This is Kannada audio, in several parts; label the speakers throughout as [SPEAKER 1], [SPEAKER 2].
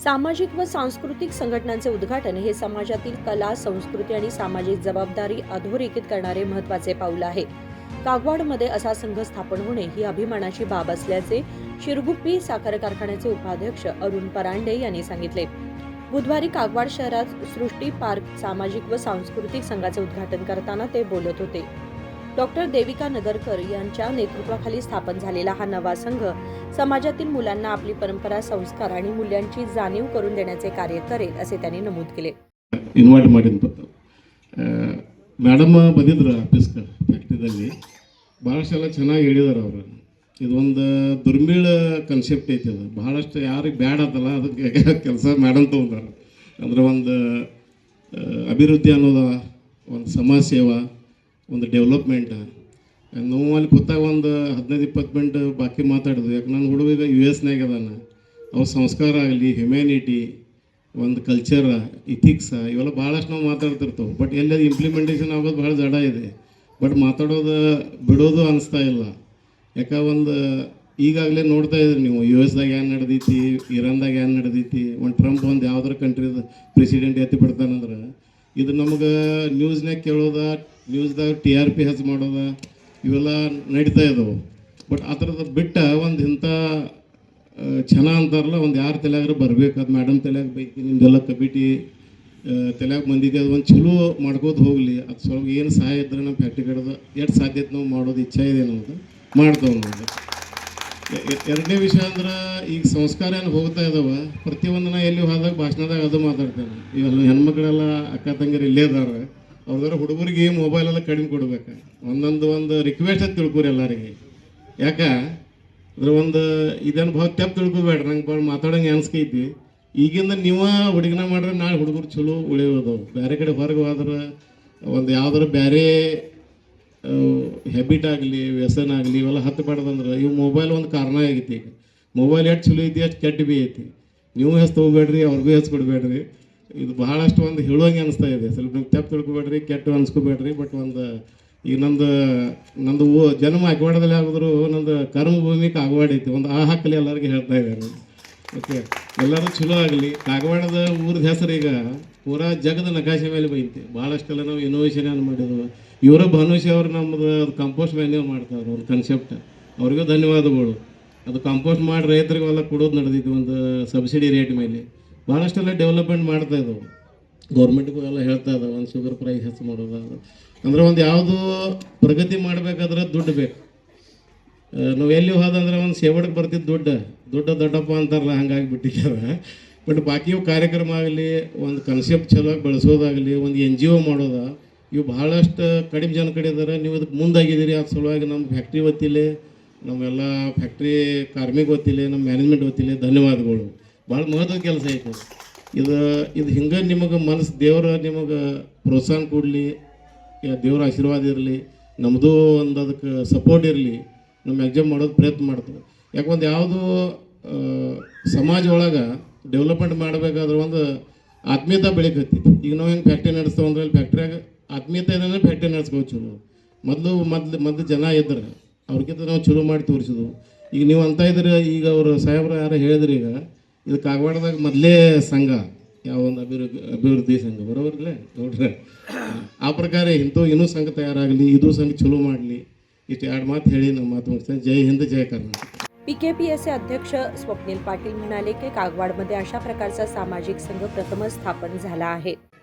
[SPEAKER 1] सामाजिक व सांस्कृतिक संघटनांचे उद्घाटन हे समाजातील कला, संस्कृती आणि सामाजिक जबाबदारी अधोरेखित करणारे महत्त्वाचे पाऊल आहे. कागवाडमध्ये असा संघ स्थापन होणे ही अभिमानाची बाब असल्याचे शिरगुप्पी साखर कारखान्याचे उपाध्यक्ष अरुण परांडे यांनी सांगितले. बुधवारी कागवाड शहरात सृष्टी पार्क सामाजिक व सांस्कृतिक संघाचे उद्घाटन करताना ते बोलत होते. डॉक्टर देविका नगरकर यांच्या नेतृत्वाखाली स्थापन झालेला हा नवा संघ समाजातील मुलांना आपली परंपरा, संस्कार आणि मूल्यांची जाणीव करून देण्याचे कार्य करेल असे त्यांनी नमूद केले.
[SPEAKER 2] ಇನ್ವೈಟ್ ಮಾಡಿದ ಮೇಡಮ್ ಬಂದಿದ್ರು ಆಫೀಸ್ಗೆ ಫ್ಯಾಕ್ಟ್ರಿದಲ್ಲಿ ಭಾಳಷ್ಟೆಲ್ಲ ಚೆನ್ನಾಗಿ ಹೇಳಿದಾರೆ ಅವರು. ಇದೊಂದು ದುರ್ಮಿಳ ಕನ್ಸೆಪ್ಟ್ ಐತಿ. ಅದು ಭಾಳಷ್ಟು ಯಾರಿಗೆ ಬ್ಯಾಡ ಅಂತಲ್ಲ ಅದಕ್ಕೆ ಕೆಲಸ ಮೇಡಮ್ ತೊಗೊಂಡಾರೆ. ಅಂದರೆ ಒಂದು ಅಭಿವೃದ್ಧಿ ಅನ್ನೋದು, ಒಂದು ಸಮಾಜ ಸೇವಾ, ಒಂದು ಡೆವಲಪ್ಮೆಂಟ್. ನಾವು ಅಲ್ಲಿ ಕೂತಾಗ ಒಂದು 15-20 ಮಿನಿಟ್ ಬಾಕಿ ಮಾತಾಡಿದ್ವಿ. ಯಾಕೆ ನನ್ನ ಹುಡುಗ ಈಗ US-ನಾಗ ಅದಾನ. ಅವ್ರ ಸಂಸ್ಕಾರ ಆಗಲಿ, ಹ್ಯುಮ್ಯಾನಿಟಿ, ಒಂದು ಕಲ್ಚರ್, ಇಥಿಕ್ಸ್ ಇವೆಲ್ಲ ಭಾಳಷ್ಟು ನಾವು ಮಾತಾಡ್ತಿರ್ತೇವೆ. ಬಟ್ ಎಲ್ಲಿ ಇಂಪ್ಲಿಮೆಂಟೇಷನ್ ಆಗೋದು ಭಾಳ ಜಡ ಇದೆ. ಬಟ್ ಮಾತಾಡೋದು ಬಿಡೋದು ಅನಿಸ್ತಾ ಇಲ್ಲ. ಯಾಕೆ ಒಂದು ಈಗಾಗಲೇ ನೋಡ್ತಾ ಇದ್ರಿ ನೀವು, US-ದಾಗ ಏನು ನಡೆದೈತಿ, ಇರಾನ್ದಾಗ ಏನು ನಡೆದೈತಿ. ಒಂದು ಟ್ರಂಪ್ ಒಂದು ಯಾವ್ದಾರ ಕಂಟ್ರಿದ ಪ್ರೆಸಿಡೆಂಟ್ ಎತ್ತಿ ಬಿಡ್ತಾನಂದ್ರೆ ಇದು ನಮಗೆ ನ್ಯೂಸ್ನಾಗ ಕೇಳೋದ, ನ್ಯೂಸ್ದಾಗ TRP ಹೆಚ್ಚು ಮಾಡೋದ ಇವೆಲ್ಲ ನಡೀತಾ ಇದ್ದವು. ಬಟ್ ಆ ಥರದ ಬಿಟ್ಟ ಒಂದು ಇಂಥ ಕ್ಷಣ ಅಂತಾರಲ್ಲ, ಒಂದು ಯಾರು ತಲೆಯಾಗ್ರೆ ಬರಬೇಕು. ಅದು ಮೇಡಮ್ ತಲೆಯಾಗ ಬೈಕಿ, ನಿಮ್ದೆಲ್ಲ ಕಮಿಟಿ ತಲೆಯಾಗ ಬಂದಿದೆ. ಅದು ಒಂದು ಚಲೋ ಮಾಡ್ಕೋತ ಹೋಗಲಿ. ಅದು ಸ್ವಲ್ಪ ಏನು ಸಹಾಯ ಇದ್ರೆ ನಮ್ಮ ಫ್ಯಾಕ್ಟ್ರಿ ಕಡೆದು ಎಷ್ಟು ಸಾಧ್ಯತೆ ನಾವು ಮಾಡೋದು ಇಚ್ಛೆ ಇದೆ ನಮ್ದು ಮಾಡ್ತೇವೆ ನಾವು. ಎರಡನೇ ವಿಷಯ ಅಂದ್ರೆ ಈಗ ಸಂಸ್ಕಾರ ಏನು ಹೋಗ್ತಾ ಇದ್ದಾವೆ. ಪ್ರತಿಯೊಂದು ನಾ ಎಲ್ಲಿ ಹೋದಾಗ ಭಾಷಣದಾಗ ಅದು ಮಾತಾಡ್ತೇನೆ. ಇವೆಲ್ಲ ಹೆಣ್ಮಕ್ಳೆಲ್ಲ ಅಕ್ಕ ತಂಗಿರು ಇಲ್ಲೇ ಇದ್ದಾರೆ. ಅವ್ರ ಹುಡುಗರಿಗೆ ಮೊಬೈಲೆಲ್ಲ ಕಡಿಮೆ ಕೊಡ್ಬೇಕು. ಒಂದು ರಿಕ್ವೆಸ್ಟ್ ಅಂತ ತಿಳ್ಕೊರಿ ಎಲ್ಲರಿಗೆ. ಯಾಕೆ ಅಂದ್ರೆ ಒಂದು ಇದೇನು ಭಾಳ ತೆಪ್ಪು ತಿಳ್ಕೊಬೇಡ್ರಿ. ನಂಗೆ ಭಾಳ ಮಾತಾಡೋಂಗೆ ಅನ್ಸ್ಕೈತಿ. ಈಗಿಂದ ನೀವು ಹುಡುಗನ ಮಾಡ್ರೆ ನಾಳೆ ಹುಡುಗರು ಚಲೋ ಉಳಿಯೋದು. ಬೇರೆ ಕಡೆ ಹೊರಗೆ ಹೋದ್ರೆ ಒಂದು ಯಾವ್ದಾರು ಬೇರೆ ಹ್ಯಾಬಿಟ್ ಆಗಲಿ, ವ್ಯಸನ ಆಗಲಿ ಇವೆಲ್ಲ ಹತ್ತಬಾರ್ದಂದ್ರೆ ಇವು ಮೊಬೈಲ್ ಒಂದು ಕಾರಣ ಆಗೈತಿ. ಈಗ ಮೊಬೈಲ್ ಎಷ್ಟು ಚಲೋ ಐತಿ ಅಷ್ಟು ಕೆಟ್ಟ ಬಿ ಐತಿ. ನೀವು ಹೆಚ್ಚು ತೊಗೋಬೇಡ್ರಿ, ಅವ್ರಿಗೂ ಹೆಚ್ಚು ಕೊಡಬೇಡ್ರಿ. ಇದು ಬಹಳಷ್ಟು ಒಂದು ಹೇಳುವಂಗೆ ಅನಿಸ್ತಾ ಇದೆ. ಸ್ವಲ್ಪ ನೀವು ತೆಪ್ಪು ತಿಳ್ಕೊಬೇಡ್ರಿ, ಕೆಟ್ಟ ಅನ್ಸ್ಕೋಬೇಡ್ರಿ. ಬಟ್ ಒಂದು ಈಗ ನಂದು ಜನ್ಮ ಕಾಗವಾಡದಲ್ಲಿ ಆಗಿದ್ರು ನಂದು ಕರ್ಮಭೂಮಿ ಕಾಗವಾಡ ಐತಿ. ಒಂದು ಆ ಹಕ್ಕಲ್ಲಿ ಎಲ್ಲರಿಗೂ ಹೇಳ್ತಾ ಇದ್ದಾರೆ. ಓಕೆ, ಎಲ್ಲರೂ ಚಲೋ ಆಗಲಿ. ಕಾಗವಾಡದ ಊರದ ಹೆಸರು ಈಗ ಪೂರಾ ಜಗದ ನಕಾಶೆ ಮೇಲೆ ಬೈತಿ. ಭಾಳಷ್ಟೆಲ್ಲ ನಾವು ಇನೋವೇಷನ್ ಏನು ಮಾಡಿದ್ವು. ಇವರ ಭಾನುಷಿ ಅವರು ನಮ್ಮದು ಅದು ಕಂಪೋಸ್ಟ್ ಮ್ಯಾನ್ಯೂರ್ ಮಾಡ್ತಾರೆ. ಒಂದು ಕನ್ಸೆಪ್ಟ್ ಅವ್ರಿಗೂ ಧನ್ಯವಾದಗಳು. ಅದು ಕಂಪೋಸ್ಟ್ ಮಾಡಿ ರೈತರಿಗೆಲ್ಲ ಕೊಡೋದು ನಡೆದಿದ್ದು ಒಂದು ಸಬ್ಸಿಡಿ ರೇಟ್ ಮೇಲೆ. ಭಾಳಷ್ಟೆಲ್ಲ ಡೆವಲಪ್ಮೆಂಟ್ ಮಾಡ್ತಾ ಇದ್ದಾವೆ. ಗೌರ್ಮೆಂಟ್ಗೂ ಎಲ್ಲ ಹೇಳ್ತಾ ಇದ್ದಾವೆ ಒಂದು ಶುಗರ್ ಪ್ರೈಸ್ ಹೆಚ್ಚು ಮಾಡೋದು. ಅಂದರೆ ಒಂದು ಯಾವುದು ಪ್ರಗತಿ ಮಾಡಬೇಕಾದ್ರೆ ದುಡ್ಡು ಬೇಕು. ನಾವು ಎಲ್ಲಿ ಹೋದಂದ್ರೆ ಒಂದು ಸೇವಡಕ್ಕೆ ಬರ್ತಿದ್ದು ದುಡ್ಡು ದೊಡ್ಡಪ್ಪ ಅಂತಾರಲ್ಲ, ಹಂಗಾಗಿ ಬಿಟ್ಟಿದ್ದಾರೆ. ಬಟ್ ಬಾಕಿ ಕಾರ್ಯಕ್ರಮ ಆಗಲಿ, ಒಂದು ಕನ್ಸೆಪ್ಟ್ ಚಲೋ ಬೆಳೆಸೋದಾಗಲಿ, ಒಂದು NGO ಮಾಡೋದ, ಇವು ಭಾಳಷ್ಟು ಕಡಿಮೆ ಜನ ಕಡೆ ಇದ್ದಾರೆ. ನೀವು ಇದಕ್ಕೆ ಮುಂದಾಗಿದ್ದೀರಿ. ಅದ್ರ ಸಲುವಾಗಿ ನಮ್ಮ ಫ್ಯಾಕ್ಟ್ರಿ ವತಿಲೇ, ನಮ್ಮೆಲ್ಲ ಫ್ಯಾಕ್ಟ್ರಿ ಕಾರ್ಮಿಕ ವತಿಲೇ, ನಮ್ಮ ಮ್ಯಾನೇಜ್ಮೆಂಟ್ ವತಿಲೇ ಧನ್ಯವಾದಗಳು. ಭಾಳ ಮಹತ್ವದ ಕೆಲಸ ಐತೆ ಇದು ಹಿಂಗೆ ನಿಮಗೆ ಮನಸ್ಸು ದೇವರ ನಿಮಗೆ ಪ್ರೋತ್ಸಾಹ ಕೊಡಲಿ, ದೇವರ ಆಶೀರ್ವಾದ ಇರಲಿ, ನಮ್ಮದು ಒಂದು ಅದಕ್ಕೆ ಸಪೋರ್ಟ್ ಇರಲಿ. ನಮ್ಮ ಎಕ್ಸಾಮ್ ಮಾಡೋದು ಪ್ರಯತ್ನ ಮಾಡ್ತೇವೆ. ಯಾಕೊಂದು ಯಾವುದು ಸಮಾಜ ಒಳಗೆ ಡೆವಲಪ್ಮೆಂಟ್ ಮಾಡಬೇಕಾದ್ರೆ ಒಂದು ಆತ್ಮೀಯತೆ ಬೆಳಿಕತ್ತಿ. ಈಗ ನಾವು ಹೆಂಗೆ ಫ್ಯಾಕ್ಟ್ರಿ ನಡೆಸ್ತೇವೆ ಅಂದ್ರೆ ಅಲ್ಲಿ ಫ್ಯಾಕ್ಟ್ರಿಯಾಗ ಆತ್ಮೀಯತೆ ಇದ್ರೆ ಫ್ಯಾಕ್ಟ್ರಿ ನಡೆಸ್ಬೋದು ಚಲೋ. ಮೊದಲು ಜನ ಇದ್ರೆ ಅವ್ರಿಗಿಂತ ನಾವು ಚಲೋ ಮಾಡಿ ತೋರಿಸಿದ್ವು. ಈಗ ನೀವು ಅಂತ ಇದ್ರೆ, ಈಗ ಅವರು ಸಾಹೇಬ್ರು ಯಾರು ಹೇಳಿದ್ರಿ, ಈಗ ಇದು ಕಾಗವಾಡದಾಗ ಮೊದಲೇ ಸಂಘ, ಯಾವ ಒಂದು ಅಭಿವೃದ್ಧಿ ಸಂಘ ಬರೋಬರ್ಲೇ ನೋಡ್ರಿ. ಆ ಪ್ರಕಾರ ಇನ್ನೂ ಸಂಘ ತಯಾರಾಗಲಿ, ಇದು ಸಂಘ ಚಲೋ ಮಾಡಲಿ. ಇಷ್ಟು ಎರಡು ಮಾತು ಹೇಳಿ ನಮ್ಮ ಮಾತು ಮುಗಿಸ್ತೇನೆ. ಜೈ ಹಿಂದ್, ಜೈ ಕರ್ನಾಟಕ.
[SPEAKER 1] PKPSचे अध्यक्ष स्वप्नील पाटील म्हणाले की कागवाडमध्ये अशा प्रकारचा सामाजिक संघ प्रथमच स्थापन झाला आहे.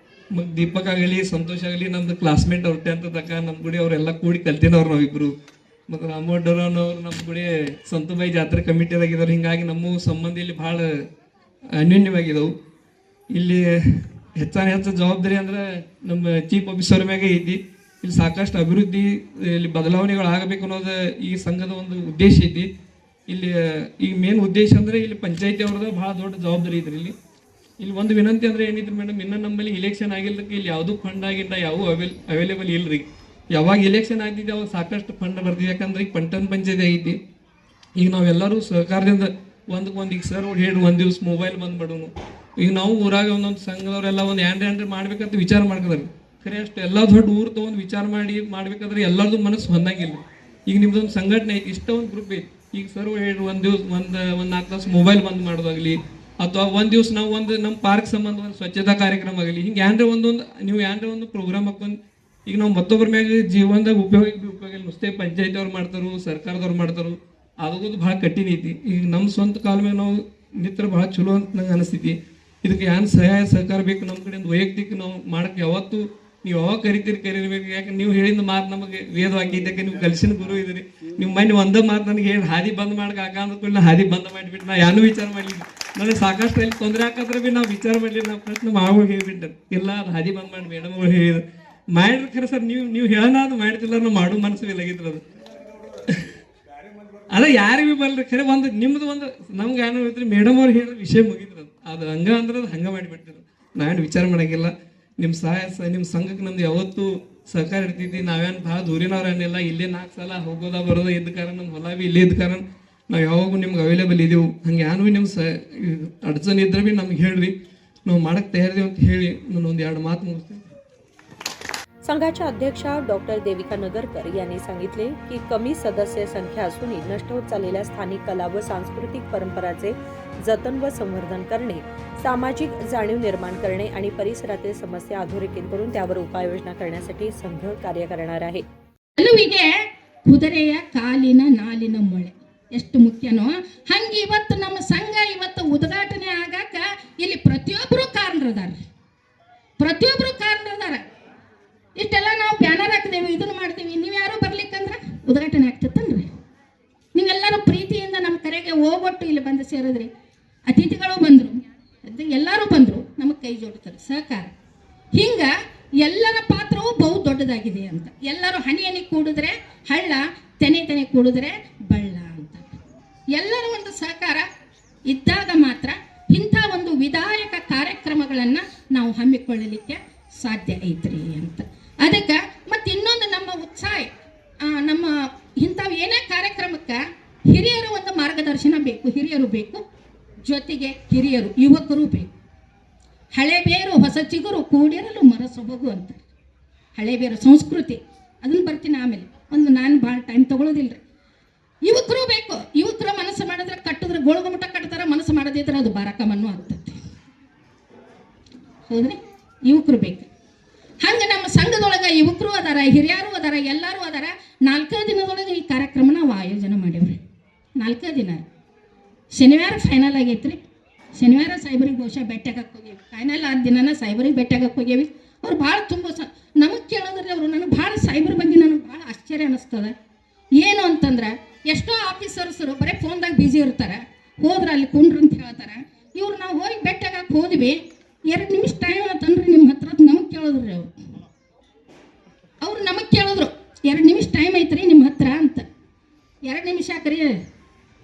[SPEAKER 3] मग ದೀಪಕ್ ಆಗಲಿ, ಸಂತೋಷ್ ಆಗಲಿ, ನಮ್ದು ಕ್ಲಾಸ್ಮೇಟ್ ಅವ್ರ 10th ತನಕ ನಮ್ಮ ಗುಡಿ ಅವರೆಲ್ಲ ಕೂಡಿ ಕಲ್ತಿನವ್ರು ನಾವಿಬ್ಬರು. ಮತ್ತು ರಾಮೋಡ್ಡವ್ರವ್ರು ನಮ್ಮ ಗುಡಿ ಸಂತುಬಾಯಿ ಜಾತ್ರೆ ಕಮಿಟಿದಾಗಿದ್ದಾರೆ. ಹೀಗಾಗಿ ನಮ್ಮ ಸಂಬಂಧ ಇಲ್ಲಿ ಭಾಳ ಅನ್ಯೋನ್ಯವಾಗಿದ್ದವು. ಇಲ್ಲಿ ಹೆಚ್ಚು ಜವಾಬ್ದಾರಿ ಅಂದ್ರೆ ನಮ್ಮ ಚೀಫ್ ಆಫೀಸರ್ ಮ್ಯಾಗೆ ಐತಿ. ಇಲ್ಲಿ ಸಾಕಷ್ಟು ಅಭಿವೃದ್ಧಿ, ಇಲ್ಲಿ ಬದಲಾವಣೆಗಳು ಆಗಬೇಕು ಅನ್ನೋದು ಈ ಸಂಘದ ಒಂದು ಉದ್ದೇಶ ಐತಿ. ಇಲ್ಲಿ ಈಗ ಮೇನ್ ಉದ್ದೇಶ ಅಂದರೆ ಇಲ್ಲಿ ಪಂಚಾಯತಿ ಅವ್ರದ್ದು ಭಾಳ ದೊಡ್ಡ ಜವಾಬ್ದಾರಿ ಐತ್ರಿ. ಇಲ್ಲಿ ಒಂದು ವಿನಂತಿ ಅಂದರೆ ಏನಿದ್ರು ಮೇಡಮ್, ಇನ್ನೂ ನಮ್ಮಲ್ಲಿ ಇಲೆಕ್ಷನ್ ಆಗಿಲ್ಲದಕ್ಕೆ ಇಲ್ಲಿ ಯಾವುದೂ ಫಂಡ್ ಆಗಿಲ್ಲ, ಯಾವುವು ಅವೈಲೇಬಲ್ ಇಲ್ಲ ರೀ. ಯಾವಾಗ ಇಲೆಕ್ಷನ್ ಆಗ್ತಿದೆ ಅವಾಗ ಸಾಕಷ್ಟು ಫಂಡ್ ಬರ್ತಿದೆ. ಯಾಕಂದ್ರೆ ಈಗ ಪಟ್ಟಣ ಪಂಚಾಯತಿ ಐತಿ. ಈಗ ನಾವೆಲ್ಲರೂ ಸಹಕಾರದಿಂದ ಒಂದಕ್ಕೊಂದು ಈಗ ಸರ್ ಹೇಳಿ ಒಂದು ದಿವ್ಸ ಮೊಬೈಲ್ ಬಂದ್ಬಿಡೋನು. ಈಗ ನಾವು ಊರಾಗ ಒಂದೊಂದು ಸಂಘದವರೆಲ್ಲ ಒಂದು ಏನ್ರಿ ಮಾಡ್ಬೇಕಂತ ವಿಚಾರ ಮಾಡ್ಕೋದ್ರಿ. ಖರೆ ಅಷ್ಟು ಎಲ್ಲ ದೊಡ್ಡ ಊರು ತೊಗೊಂಡು ವಿಚಾರ ಮಾಡ್ಬೇಕಾದ್ರೆ ಎಲ್ಲರದು ಮನಸ್ಸು ಹೊಂದಂಗಿಲ್ಲ. ಈಗ ನಿಮ್ದೊಂದು ಸಂಘಟನೆ ಐತಿ, ಇಷ್ಟ ಒಂದು ಗ್ರೂಪ್ ಐತಿ. ಈಗ ಸರ್ ಹೇಳಿ ಒಂದು ದಿವ್ಸ ಒಂದು 4 ತಾಸು ಮೊಬೈಲ್ ಬಂದ್ ಮಾಡೋದಾಗಲಿ, ಅಥವಾ ಒಂದು ದಿವಸ ನಾವು ಒಂದು ನಮ್ಮ ಪಾರ್ಕ್ ಸಂಬಂಧ ಒಂದು ಸ್ವಚ್ಛತಾ ಕಾರ್ಯಕ್ರಮ ಆಗಲಿ, ಹಿಂಗೆ ಏನ್ರ ನೀವು ಏನ್ರ ಒಂದು ಪ್ರೋಗ್ರಾಮ್ ಹಾಕೊಂಡು ಈಗ ನಾವು ಮತ್ತೊಬ್ಬರ ಮ್ಯಾಗ ಜೀವನದಾಗ ಉಪಯೋಗ ಇಲ್ಲ. ನುಸ್ತೇ ಪಂಚಾಯತಿ ಅವ್ರು ಮಾಡ್ತಾರೋ, ಸರ್ಕಾರದವ್ರು ಮಾಡ್ತಾರೋ, ಆಗೋದು ಭಾಳ ಕಠಿಣ ಐತಿ. ಈಗ ನಮ್ಮ ಸ್ವಂತ ಕಾಲ ಮ್ಯಾಗ ನಾವು ನಿತ್ರ ಭಾಳ ಚಲೋ ಅಂತ ನಂಗೆ ಅನಿಸ್ತೈತಿ. ಇದಕ್ಕೆ ಏನು ಸಹಾಯ ಸಹಕಾರ ಬೇಕು ನಮ್ಮ ಕಡೆಯಿಂದ ವೈಯಕ್ತಿಕ ನಾವು ಮಾಡಕ್ಕೆ ಯಾವತ್ತು ನೀವು ಯಾವಾಗ ಕರಿಬೇಕು. ಯಾಕೆ ನೀವು ಹೇಳಿದ ಮಾತು ನಮಗೆ ವೇದವಾಕ್ಯಕ್ಕೆ ನೀವು ಕಲಿಸಿನ ಗುರು ಇದ್ರಿ. ನೀವು ಮನೆ ಒಂದೇ ಮಾತು ನನಗೆ ಹೇಳಿ ಹಾದಿ ಬಂದ್ ಮಾಡಕ್ಕೆ ಅಂದ್ಕೊಂಡು ನಾ ಹಾದಿ ಬಂದ್ ಮಾಡಿಬಿಟ್ಟು ನಾ ಏನೂ ವಿಚಾರ ಮಾಡಲಿಲ್ಲ. ನನಗೆ ಸಾಕಷ್ಟು ಅಲ್ಲಿ ತೊಂದರೆ ಹಾಕಿದ್ರೆ ಭೀ ನಾವು ವಿಚಾರ ಮಾಡಲಿಲ್ಲ. ನಾವು ಪ್ರಶ್ನೆ ಮಾವು ಹೇಳಿಬಿಟ್ಟೆ ಇಲ್ಲ, ಅದು ಹಾದಿ ಬಂದ್ ಮಾಡಿ ಮೇಡಮ್ ಅವ್ರು ಹೇಳಿದ್ರು ಮಾಡಿದ್ರೆ ಖರೆ ಸರ್ ನೀವು ಹೇಳೋಣ ಅದು ಮಾಡ್ತಿಲ್ಲ, ನಾವು ಮಾಡೋ ಮನಸ್ಸು ಇಲ್ಲಾಗಿದ್ರು ಅದು. ಅದ ಯಾರಿಗೂ ಬರಲ್ರಿ ಖರೆ ಒಂದು ನಿಮ್ದು ಒಂದು ನಮ್ಗೆ ಏನೋ ಹೇಳ್ತೀರಿ ಮೇಡಮ್ ಅವ್ರು ಹೇಳೋ ವಿಷಯ ಮುಗಿದ್ರು ಅದು ಹಂಗೆ ಅಂದ್ರೆ ಅದು ಹಂಗೆ ಮಾಡಿಬಿಡ್ತಿದ್ರು. ನಾವೇನು ವಿಚಾರ ಮಾಡೋಂಗಿಲ್ಲ. ನಿಮ್ಮ ಸಹಾಯ ನಿಮ್ಮ ಸಂಘಕ್ಕೆ ನಮ್ದು ಯಾವತ್ತೂ ಸಹಕಾರ ಇರ್ತೈತಿ. ನಾವೇನು ಭಾಳ ದೂರಿನವ್ರೇನಿಲ್ಲ. ಇಲ್ಲೇ 4 ಸಲ ಹೋಗೋದ ಬರೋದ ಇದ್ದ ಕಾರಣ ನಮ್ಮ ಹೊಲ ಭೀ ಇಲ್ಲೇ ಇದ್ದ ಕಾರಣ ನಾವು ಯಾವಾಗೂ ನಿಮ್ಗೆ ಅವೈಲೇಬಲ್ ಇದ್ದೀವಿ. ಹಂಗೆ ಏನೂ ಭೀ ನಿಮ್ಮ ಅಡಚಣೆ ಇದ್ರೆ ಭೀ ನಮ್ಗೆ ಹೇಳ್ರಿ, ನಾವು ಮಾಡಕ್ಕೆ ತಯಾರಿದೀವಿ ಅಂತ ಹೇಳಿ ನಾನು ಒಂದು 2 मात मुगते.
[SPEAKER 1] संघाच्या अध्यक्षा डॉक्टर देविका नगरकर यांनी सांगितले की कमी सदस्य संख्या असूनही नष्ट होत चाललेल्या स्थानिक कला व सांस्कृतिक परंपराचे जतन व संवर्धन करणे, सामाजिक जाणीव निर्माण करणे आणि परिसरातील समस्या अधोरेखित करून त्यावर उपाययोजना करण्यासाठी संघ कार्य करणार आहे.
[SPEAKER 4] ಗೆಲುವಿಗೆ ಕುದುರೆಯ ಕಾಲಿನ ನಾಲಿನ ಮೊಳೆ ಎಷ್ಟು ಮುಖ್ಯನೋ ಹಂಗೆ ಇವತ್ತು ನಮ್ಮ ಸಂಘ ಇವತ್ತು ಉದ್ಘಾಟನೆ ಆಗಾಕ ಇಲ್ಲಿ ಪ್ರತಿಯೊಬ್ಬರು ಕಾರಣರದಾರ. ಇಷ್ಟೆಲ್ಲ ನಾವು ಬ್ಯಾನರ್ ಹಾಕ್ತೇವೆ, ಇದನ್ನು ಮಾಡ್ತೀವಿ, ನೀವು ಯಾರು ಬರ್ಲಿಕ್ಕಂದ್ರೆ ಉದ್ಘಾಟನೆ ಆಗ್ತತ್ತನ್ರಿ. ನೀವೆಲ್ಲರೂ ಪ್ರೀತಿಯಿಂದ ನಮ್ಮ ಕರೆಗೆ ಹೋಗೊಟ್ಟು ಇಲ್ಲಿ ಬಂದು ಸೇರಿದ್ರಿ. ಅತಿಥಿಗಳು ಬಂದರು, ಎಲ್ಲರೂ ಬಂದರು, ನಮಗೆ ಕೈ ಜೋಡ್ತಾರೆ ಸಹಕಾರ. ಹಿಂಗ ಎಲ್ಲರ ಪಾತ್ರವೂ ಬಹು ದೊಡ್ಡದಾಗಿದೆ ಅಂತ. ಎಲ್ಲರೂ ಹನಿ ಕೂಡಿದ್ರೆ ಹಳ್ಳ, ತೆನೆ ಕೂಡಿದ್ರೆ ಬಳ್ಳ ಅಂತ. ಎಲ್ಲರ ಒಂದು ಸಹಕಾರ ಇದ್ದಾಗ ಮಾತ್ರ ಇಂಥ ಒಂದು ವಿಧಾಯಕ ಕಾರ್ಯಕ್ರಮಗಳನ್ನು ನಾವು ಹಮ್ಮಿಕೊಳ್ಳಲಿಕ್ಕೆ ಸಾಧ್ಯ ಐತ್ರಿ ಅಂತ. ಅದಕ್ಕೆ ಮತ್ತು ಇನ್ನೊಂದು ನಮ್ಮ ಉತ್ಸಾಹ, ನಮ್ಮ ಇಂಥವು ಏನೇ ಕಾರ್ಯಕ್ರಮಕ್ಕೆ ಹಿರಿಯರ ಒಂದು ಮಾರ್ಗದರ್ಶನ ಬೇಕು. ಹಿರಿಯರು ಬೇಕು, ಜೊತೆಗೆ ಹಿರಿಯರು ಯುವಕರು ಬೇಕು. ಹಳೆ ಬೇರು ಹೊಸ ಚಿಗುರು ಕೂಡಿರಲು ಮರ ಸೊಬಗು ಅಂತ. ಹಳೆ ಬೇರು ಸಂಸ್ಕೃತಿ ಅದನ್ನು ಬರ್ತೀನಿ ಆಮೇಲೆ, ನಾನು ಭಾಳ ಟೈಮ್ ತೊಗೊಳೋದಿಲ್ಲ ರೀ. ಯುವಕರು ಬೇಕು. ಯುವಕರು ಮನಸ್ಸು ಮಾಡಿದ್ರೆ ಕಟ್ಟಿದ್ರೆ ಗೋಳಗುಮಟ ಕಟ್ತಾರೆ, ಮನಸ್ಸು ಮಾಡದಿದ್ರೆ ಅದು ಬಾರಕಮನ್ನು ಆಗ್ತದೆ. ಹೌದ್ರಿ, ಯುವಕರು ಬೇಕು. ಹಂಗೆ ನಮ್ಮ ಸಂಘದೊಳಗೆ ಯುವಕರು ಅದಾರ, ಹಿರಿಯರು ಅದಾರ, ಎಲ್ಲರೂ ಅದಾರ. 4 ದಿನದೊಳಗೆ ಈ ಕಾರ್ಯಕ್ರಮ ನಾವು ಆಯೋಜನೆ ಮಾಡೀವ್ರಿ. 4 ದಿನ. ಶನಿವಾರ ಫೈನಲ್ ಆಗೈತ್ರಿ. ಶನಿವಾರ ಸಾಹೇಬರಿಗೆ ಬಹುಶಃ ಭೇಟಿಯಾಗಕ್ಕೆ ಹೋಗೇವಿ. ಫೈನಲ್ ಆದ ದಿನನ ಸಾಹೇಬರಿಗೆ ಭೇಟಿಯಾಗಕ್ಕೆ ಹೋಗೇವಿ. ಅವ್ರು ಭಾಳ ತುಂಬ ನಮಗೆ ಕೇಳಿದ್ರಿ ಅವರು. ನನಗೆ ಭಾಳ ಸಾಹೇಬ್ರ ಬಗ್ಗೆ ನನಗೆ ಭಾಳ ಆಶ್ಚರ್ಯ ಅನ್ನಿಸ್ತದೆ. ಏನು ಅಂತಂದ್ರೆ ಎಷ್ಟೋ ಆಫೀಸರ್ಸರು ಬರೀ ಫೋನ್ದಾಗ ಬ್ಯುಸಿ ಇರ್ತಾರೆ. ಹೋದ್ರೆ ಅಲ್ಲಿ ಕುಂಡ್ರು ಅಂತ ಹೇಳ್ತಾರೆ. ಇವ್ರು ನಾವು ಹೋಗಿ ಭೇಟಿಯಾಗಕ್ಕೆ ಹೋದ್ವಿ. 2 ನಿಮಿಷ ಟೈಮ್ ಅಂತಂದ್ರೆ ನಿಮ್ಮ ಹತ್ರ ನಮಗೆ ಕೇಳಿದ್ರಿ ಅವ್ರು ನಮಗೆ ಕೇಳಿದ್ರು 2 ನಿಮಿಷ ಟೈಮ್ ಐತ್ರಿ ನಿಮ್ಮ ಹತ್ರ ಅಂತ. 2 ನಿಮಿಷ ಯಾಕ್ರಿ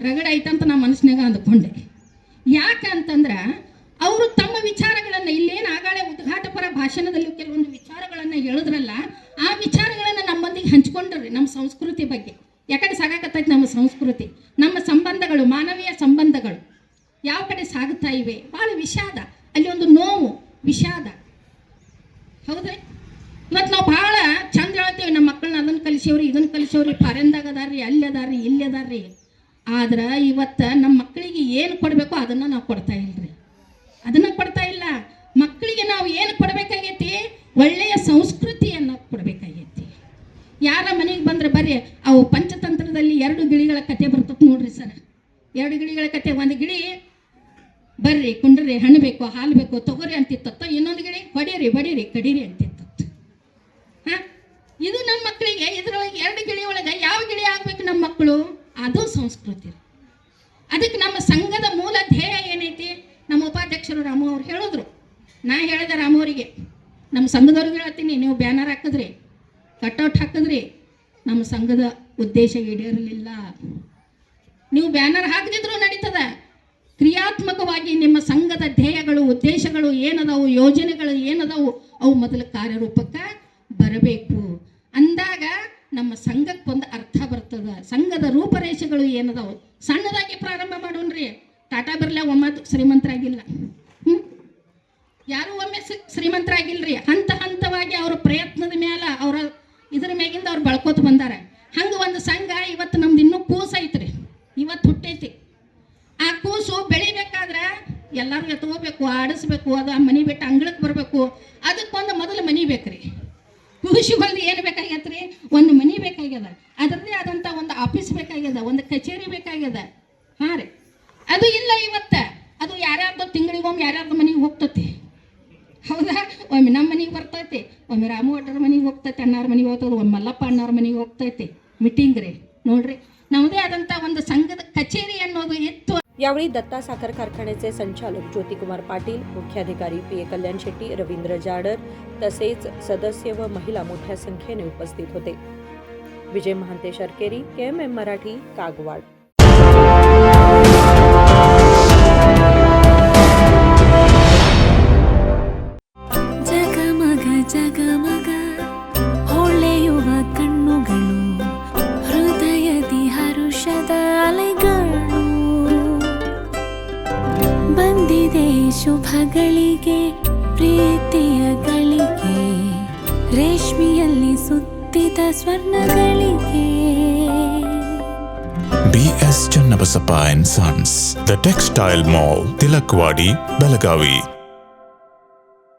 [SPEAKER 4] ರಗಡ ಐತಂತ ನಾ ಮನಸ್ಸಿನಾಗ ಅಂದ್ಕೊಂಡೆ. ಯಾಕೆ ಅಂತಂದ್ರೆ ಅವರು ತಮ್ಮ ವಿಚಾರಗಳನ್ನು ಇಲ್ಲೇನು ಆಗಾಳೆ ಉದ್ಘಾಟಪರ ಭಾಷಣದಲ್ಲಿ ಕೆಲವೊಂದು ವಿಚಾರಗಳನ್ನು ಹೇಳಿದ್ರಲ್ಲ, ಆ ವಿಚಾರಗಳನ್ನು ನಮ್ಮೊಂದಿಗೆ ಹಂಚ್ಕೊಂಡ್ರಿ. ನಮ್ಮ ಸಂಸ್ಕೃತಿ ಬಗ್ಗೆ ಯಾಕಡೆ ಸಾಗಾಕತ್ತೈತೆ ನಮ್ಮ ಸಂಸ್ಕೃತಿ, ನಮ್ಮ ಸಂಬಂಧಗಳು, ಮಾನವೀಯ ಸಂಬಂಧಗಳು ಯಾವ ಕಡೆ ಸಾಗುತ್ತಾ ಇವೆ. ಭಾಳ ವಿಷಾದ, ಅಲ್ಲಿ ಒಂದು ನೋವು, ವಿಷಾದ. ಹೌದ್ರಿ, ಇವತ್ತು ನಾವು ಭಾಳ ಚಂದ ಹೇಳ್ತೇವೆ ನಮ್ಮ ಮಕ್ಕಳನ್ನ ಅದನ್ನು ಕಲಿಸೇವ್ರಿ, ಇದನ್ನು ಕಲಿಸೇವ್ರಿ, ಫಾರೆನ್ದಾಗ ಅದಾರ್ರಿ, ಅಲ್ಲಿ ಅದಾರ್ರಿ, ಇಲ್ಲಿ ಅದಾರ್ರಿ. ಆದ್ರೆ ಇವತ್ತು ನಮ್ಮ ಮಕ್ಕಳಿಗೆ ಏನು ಕೊಡಬೇಕು ಅದನ್ನು ನಾವು ಕೊಡ್ತಾ ಇಲ್ಲರಿ. ಅದನ್ನು ಕೊಡ್ತಾ ಇಲ್ಲ. ಮಕ್ಕಳಿಗೆ ನಾವು ಏನು ಕೊಡಬೇಕಾಗೈತಿ? ಒಳ್ಳೆಯ ಸಂಸ್ಕೃತಿಯನ್ನು ಕೊಡಬೇಕಾಗೈತಿ. ಯಾರ ಮನೆಗೆ ಬಂದ್ರೆ ಬರ್ರಿ, ಅವು ಪಂಚತಂತ್ರದಲ್ಲಿ 2 ಗಿಳಿಗಳ ಕತೆ ಬರ್ತದೆ ನೋಡ್ರಿ ಸರ್. 2 ಗಿಳಿಗಳ ಕತೆ. ಒಂದು ಗಿಳಿ ಬರ್ರಿ ಕುಂಡ್ರಿ, ಹಣ್ಣು ಬೇಕು, ಹಾಲು ಬೇಕು, ತಗೋರಿ ಅಂತಿತ್ತ. ಇನ್ನೊಂದು ಗಿಳಿ ಹೊಡೀರಿ, ಬಡೀರಿ, ಕಡೀರಿ ಅಂತಿತ್ತ. ಇದು ನಮ್ಮ ಮಕ್ಕಳಿಗೆ ಇದರೊಳಗೆ 2 ಗಿಳಿ ಒಳಗೆ ಯಾವ ಗಿಳಿ ಆಗ್ಬೇಕು ನಮ್ಮ ಮಕ್ಕಳು? ಅದು ಸಂಸ್ಕೃತಿ. ಅದಕ್ಕೆ ನಮ್ಮ ಸಂಘದ ಮೂಲ ಧ್ಯೇಯ ಏನೈತಿ? ನಮ್ಮ ಉಪಾಧ್ಯಕ್ಷರು ರಾಮು ಅವ್ರು ಹೇಳಿದ್ರು. ನಾ ಹೇಳಿದೆ ರಾಮು ಅವರಿಗೆ, ನಮ್ಮ ಸಂಘದವ್ರಿಗೆ ಹೇಳ್ತೀನಿ, ನೀವು ಬ್ಯಾನರ್ ಹಾಕಿದ್ರಿ, ಕಟ್ಔಟ್ ಹಾಕಿದ್ರಿ, ನಮ್ಮ ಸಂಘದ ಉದ್ದೇಶ ಈಡೇರಲಿಲ್ಲ. ನೀವು ಬ್ಯಾನರ್ ಹಾಕದಿದ್ರು ನಡೀತದ. ಕ್ರಿಯಾತ್ಮಕವಾಗಿ ನಿಮ್ಮ ಸಂಘದ ಧ್ಯೇಯಗಳು, ಉದ್ದೇಶಗಳು ಏನದಾವು, ಯೋಜನೆಗಳು ಏನದಾವು, ಅವು ಮೊದಲು ಕಾರ್ಯರೂಪಕ್ಕೆ ಬರಬೇಕು. ಅಂದಾಗ ನಮ್ಮ ಸಂಘಕ್ಕೆ ಒಂದು ಅರ್ಥ ಬರ್ತದ. ಸಂಘದ ರೂಪರೇಷೆಗಳು ಏನದಾವು ಸಣ್ಣದಾಗಿ ಪ್ರಾರಂಭ ಮಾಡೋಣ್ರಿ. ಟಾಟಾ ಬಿರ್ಲಾ ಒಮ್ಮೆ ಶ್ರೀಮಂತರಾಗಿಲ್ಲ, ಯಾರು ಒಮ್ಮೆ ಶ್ರೀಮಂತರಾಗಿಲ್ರಿ. ಹಂತ ಹಂತವಾಗಿ ಅವರ ಪ್ರಯತ್ನದ ಮೇಲೆ, ಅವರ ಇದ್ರ ಮ್ಯಾಗಿಂದ ಅವ್ರು ಬೆಳ್ಕೋತ ಬಂದಾರ. ಹಂಗೆ ಒಂದು ಸಂಘ ಇವತ್ತು ನಮ್ದು ಇನ್ನೂ ಕೂಸು ಐತ್ರಿ, ಇವತ್ತು ಹುಟ್ಟೈತಿ. ಆ ಕೂಸು ಬೆಳಿಬೇಕಾದ್ರೆ ಎಲ್ಲ ಆಡಿಸ್ಬೇಕು, ಅದು ಆ ಮನೆ ಬಿಟ್ಟು ಅಂಗಳಕ್ಕೆ ಬರಬೇಕು, ಅದಕ್ಕೊಂದು ಮೊದಲು ಮನೆ ಬೇಕ್ರಿ. ಖುಷಿ ಬಂದು ಏನು ಬೇಕಾಗ್ಯದ ರೀ, ಒಂದು ಮನೆ ಬೇಕಾಗ್ಯದ, ಅದರದ್ದೇ ಆದಂಥ ಒಂದು ಆಫೀಸ್ ಬೇಕಾಗ್ಯದ, ಒಂದು ಕಚೇರಿ ಬೇಕಾಗ್ಯದ. ಹಾಂ ರೀ, ಅದು ಇಲ್ಲ ಇವತ್ತು. ಅದು ಯಾರ್ಯಾರ್ದು ತಿಂಗಳಿಗೊಮ್ಮೆ ಯಾರ್ಯಾರ್ದು ಮನೆಗೆ ಹೋಗ್ತತಿ, ಹೌದಾ? ಒಮ್ಮೆ ನಮ್ಮ ಮನೆಗೆ ಬರ್ತೈತಿ, ಒಮ್ಮೆ ರಾಮು ಅಡ್ಡರ ಮನೆಗೆ ಹೋಗ್ತೈತಿ, ಅಣ್ಣಾರ ಮನೆಗೆ ಹೋಗ್ತದೆ, ಒಮ್ಮೆ ಮಲ್ಲಪ್ಪ ಅಣ್ಣಾರ ಮನೆಗೆ ಹೋಗ್ತೈತಿ ಮೀಟಿಂಗ್ ರೀ. ನೋಡ್ರಿ, ನಮ್ಮದೇ ಆದಂಥ ಒಂದು ಸಂಘದ ಕಚೇರಿ ಅನ್ನೋದು ಇತ್ತು.
[SPEAKER 1] यावेळी दत्ता साखर कारखान्याचे संचालक ज्योतिकुमार पाटील, मुख्याधिकारी पी. ए. कल्याण शेट्टी, रवींद्र जाडर तसेच सदस्य व महिला मोठ्या संख्येने उपस्थित होते. विजय महांते शर्केरी, KMM मराठी, कागवाड.
[SPEAKER 5] ಜಗಮಗ ಜಗಮಗ ಹೊಳೆಯುವ ಕಣ್ಣುಗಳು, ಹೃದಯದಿ ಹರುಷದ ಅಲೆಗಳು. ಬಂದಿದೆ ಶುಭಗಳಿಗೆ, ಪ್ರೀತಿಯ ಗಳಿಗೆ, ರೇಷ್ಮೆಯಲ್ಲಿ ಸುತ್ತಿದ ಸ್ವರ್ಣಗಳಿಗೆ.
[SPEAKER 6] BS Channabasappa and Sons, The Textile Mall, Tilakvadi, Belagavi.